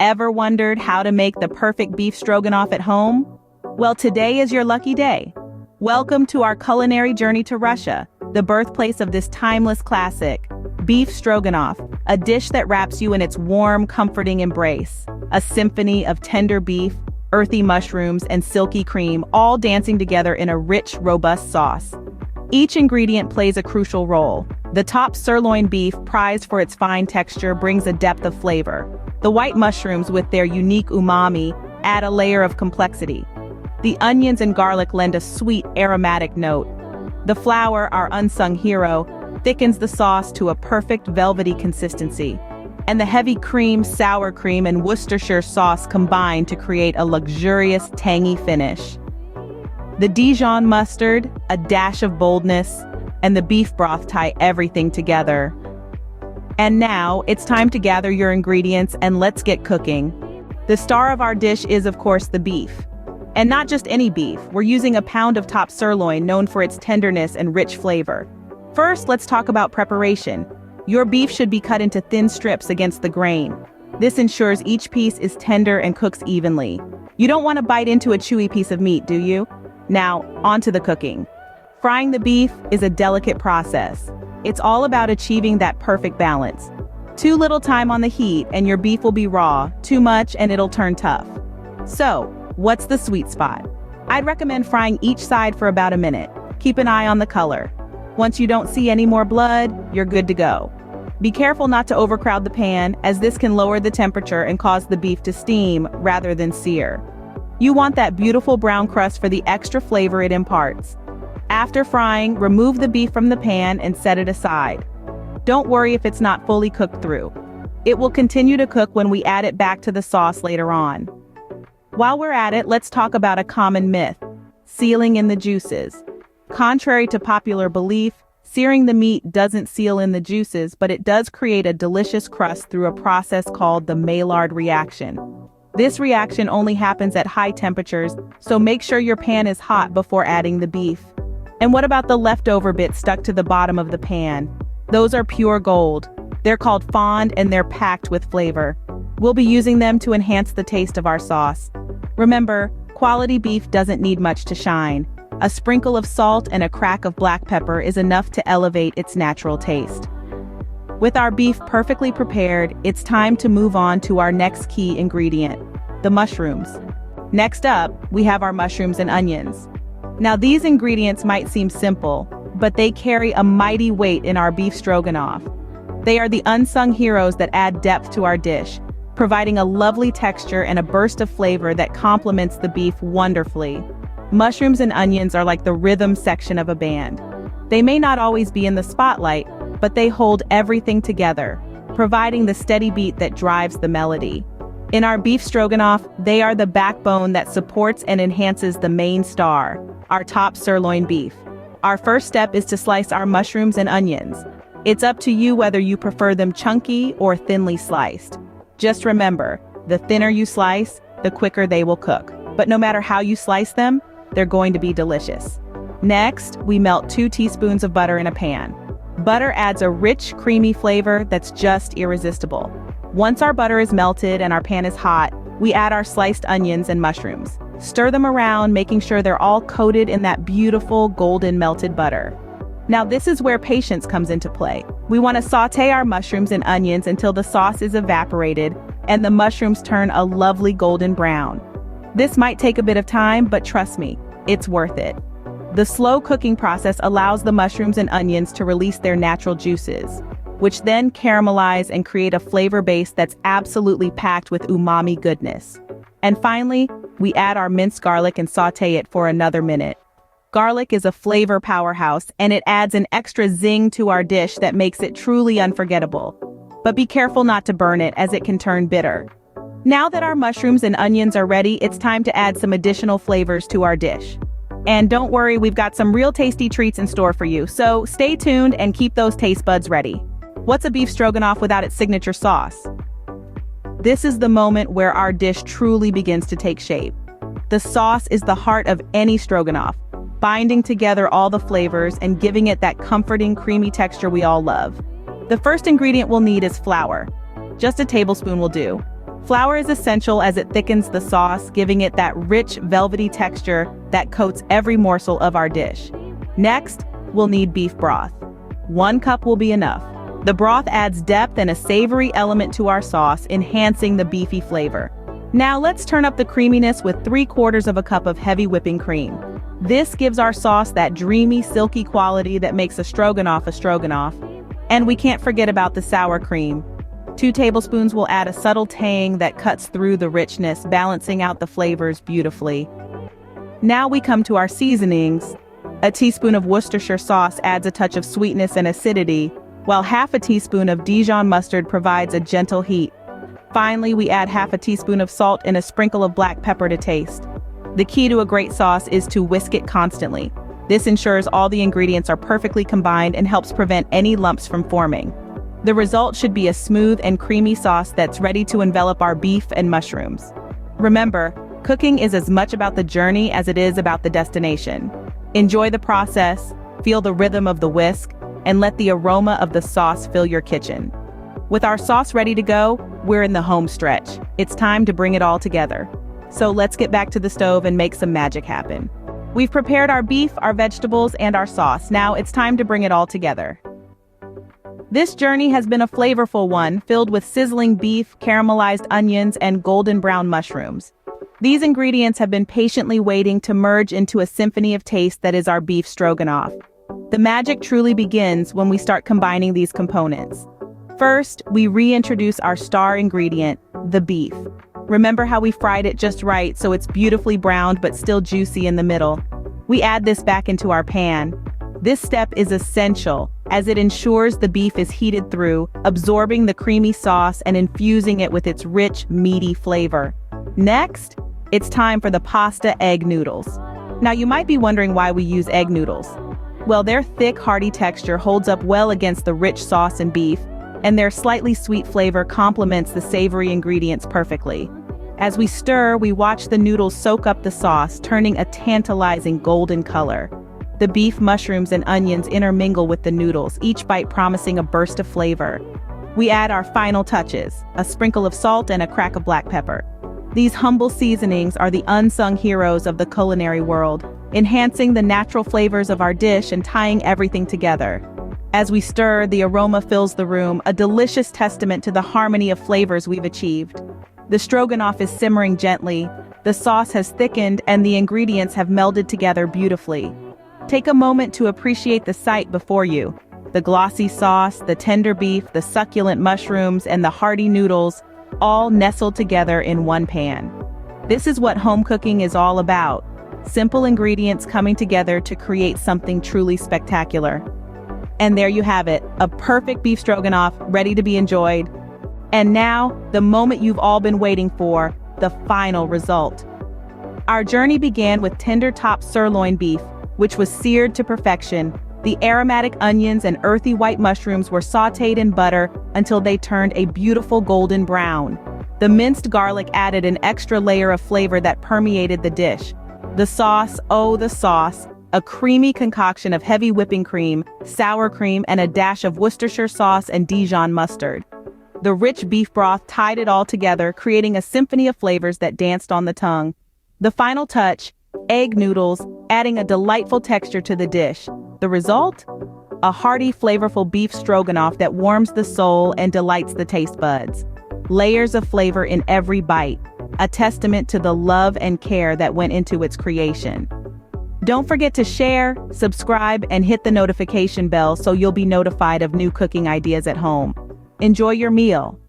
Ever wondered how to make the perfect beef stroganoff at home? Well, today is your lucky day. Welcome to our culinary journey to Russia, the birthplace of this timeless classic, beef stroganoff, a dish that wraps you in its warm, comforting embrace. A symphony of tender beef, earthy mushrooms, and silky cream, all dancing together in a rich, robust sauce. Each ingredient plays a crucial role. The top sirloin beef, prized for its fine texture, brings a depth of flavor. The white mushrooms, with their unique umami, add a layer of complexity. The onions and garlic lend a sweet, aromatic note. The flour, our unsung hero, thickens the sauce to a perfect velvety consistency. And the heavy cream, sour cream, and Worcestershire sauce combine to create a luxurious, tangy finish. The Dijon mustard, a dash of boldness, and the beef broth tie everything together. And now, it's time to gather your ingredients and let's get cooking. The star of our dish is, of course, the beef. And not just any beef, we're using a pound of top sirloin known for its tenderness and rich flavor. First, let's talk about preparation. Your beef should be cut into thin strips against the grain. This ensures each piece is tender and cooks evenly. You don't want to bite into a chewy piece of meat, do you? Now, on to the cooking. Frying the beef is a delicate process. It's all about achieving that perfect balance. Too little time on the heat and your beef will be raw, too much and it'll turn tough. So, what's the sweet spot? I'd recommend frying each side for about a minute. Keep an eye on the color. Once you don't see any more blood, you're good to go. Be careful not to overcrowd the pan, as this can lower the temperature and cause the beef to steam rather than sear. You want that beautiful brown crust for the extra flavor it imparts. After frying, remove the beef from the pan and set it aside. Don't worry if it's not fully cooked through. It will continue to cook when we add it back to the sauce later on. While we're at it, let's talk about a common myth: sealing in the juices. Contrary to popular belief, searing the meat doesn't seal in the juices, but it does create a delicious crust through a process called the Maillard reaction. This reaction only happens at high temperatures, so make sure your pan is hot before adding the beef. And what about the leftover bits stuck to the bottom of the pan? Those are pure gold. They're called fond and they're packed with flavor. We'll be using them to enhance the taste of our sauce. Remember, quality beef doesn't need much to shine. A sprinkle of salt and a crack of black pepper is enough to elevate its natural taste. With our beef perfectly prepared, it's time to move on to our next key ingredient, the mushrooms. Next up, we have our mushrooms and onions. Now, these ingredients might seem simple, but they carry a mighty weight in our beef stroganoff. They are the unsung heroes that add depth to our dish, providing a lovely texture and a burst of flavor that complements the beef wonderfully. Mushrooms and onions are like the rhythm section of a band. They may not always be in the spotlight, but they hold everything together, providing the steady beat that drives the melody. In our beef stroganoff, they are the backbone that supports and enhances the main star, our top sirloin beef. Our first step is to slice our mushrooms and onions. It's up to you whether you prefer them chunky or thinly sliced. Just remember, the thinner you slice, the quicker they will cook. But no matter how you slice them, they're going to be delicious. Next, we melt 2 teaspoons of butter in a pan. Butter adds a rich, creamy flavor that's just irresistible. Once our butter is melted and our pan is hot, we add our sliced onions and mushrooms. Stir them around, making sure they're all coated in that beautiful golden melted butter. Now, this is where patience comes into play. We want to saute our mushrooms and onions until the sauce is evaporated and the mushrooms turn a lovely golden brown. This might take a bit of time, but trust me, it's worth it. The slow cooking process allows the mushrooms and onions to release their natural juices, which then caramelize and create a flavor base that's absolutely packed with umami goodness. And finally, we add our minced garlic and saute it for another minute. Garlic is a flavor powerhouse, and it adds an extra zing to our dish that makes it truly unforgettable. But be careful not to burn it, as it can turn bitter. Now that our mushrooms and onions are ready, it's time to add some additional flavors to our dish. And don't worry, we've got some real tasty treats in store for you, so stay tuned and keep those taste buds ready. What's a beef stroganoff without its signature sauce? This is the moment where our dish truly begins to take shape. The sauce is the heart of any stroganoff, binding together all the flavors and giving it that comforting, creamy texture we all love. The first ingredient we'll need is flour. Just a tablespoon will do. Flour is essential as it thickens the sauce, giving it that rich, velvety texture that coats every morsel of our dish. Next, we'll need beef broth. 1 cup will be enough. The broth adds depth and a savory element to our sauce, enhancing the beefy flavor. Now let's turn up the creaminess with 3/4 of a cup of heavy whipping cream. This gives our sauce that dreamy, silky quality that makes a stroganoff a stroganoff. And we can't forget about the sour cream. 2 tablespoons will add a subtle tang that cuts through the richness, balancing out the flavors beautifully. Now we come to our seasonings. A teaspoon of Worcestershire sauce adds a touch of sweetness and acidity, while half a teaspoon of Dijon mustard provides a gentle heat. Finally, we add half a teaspoon of salt and a sprinkle of black pepper to taste. The key to a great sauce is to whisk it constantly. This ensures all the ingredients are perfectly combined and helps prevent any lumps from forming. The result should be a smooth and creamy sauce that's ready to envelop our beef and mushrooms. Remember, cooking is as much about the journey as it is about the destination. Enjoy the process, feel the rhythm of the whisk, and let the aroma of the sauce fill your kitchen. With our sauce ready to go, we're in the home stretch. It's time to bring it all together. So let's get back to the stove and make some magic happen. We've prepared our beef, our vegetables, and our sauce. Now it's time to bring it all together. This journey has been a flavorful one, filled with sizzling beef, caramelized onions, and golden brown mushrooms. These ingredients have been patiently waiting to merge into a symphony of taste that is our beef stroganoff. The magic truly begins when we start combining these components. First, we reintroduce our star ingredient, the beef. Remember how we fried it just right so it's beautifully browned but still juicy in the middle? We add this back into our pan. This step is essential as it ensures the beef is heated through, absorbing the creamy sauce and infusing it with its rich, meaty flavor. Next, it's time for the pasta egg noodles. Now you might be wondering why we use egg noodles. Well, their thick, hearty texture holds up well against the rich sauce and beef, and their slightly sweet flavor complements the savory ingredients perfectly. As we stir, we watch the noodles soak up the sauce, turning a tantalizing golden color. The beef, mushrooms, and onions intermingle with the noodles, each bite promising a burst of flavor. We add our final touches, a sprinkle of salt and a crack of black pepper. These humble seasonings are the unsung heroes of the culinary world, enhancing the natural flavors of our dish and tying everything together. As we stir, the aroma fills the room, a delicious testament to the harmony of flavors we've achieved. The stroganoff is simmering gently, the sauce has thickened, and the ingredients have melded together beautifully. Take a moment to appreciate the sight before you. The glossy sauce, the tender beef, the succulent mushrooms, and the hearty noodles, all nestled together in one pan. This is what home cooking is all about. Simple ingredients coming together to create something truly spectacular. And there you have it, a perfect beef stroganoff ready to be enjoyed. And now, the moment you've all been waiting for, the final result. Our journey began with tender top sirloin beef, which was seared to perfection. The aromatic onions and earthy white mushrooms were sautéed in butter until they turned a beautiful golden brown. The minced garlic added an extra layer of flavor that permeated the dish. The sauce, oh the sauce, a creamy concoction of heavy whipping cream, sour cream, and a dash of Worcestershire sauce and Dijon mustard. The rich beef broth tied it all together, creating a symphony of flavors that danced on the tongue. The final touch, egg noodles, adding a delightful texture to the dish. The result? A hearty, flavorful beef stroganoff that warms the soul and delights the taste buds. Layers of flavor in every bite, a testament to the love and care that went into its creation. Don't forget to share, subscribe, and hit the notification bell so you'll be notified of new cooking ideas at home. Enjoy your meal.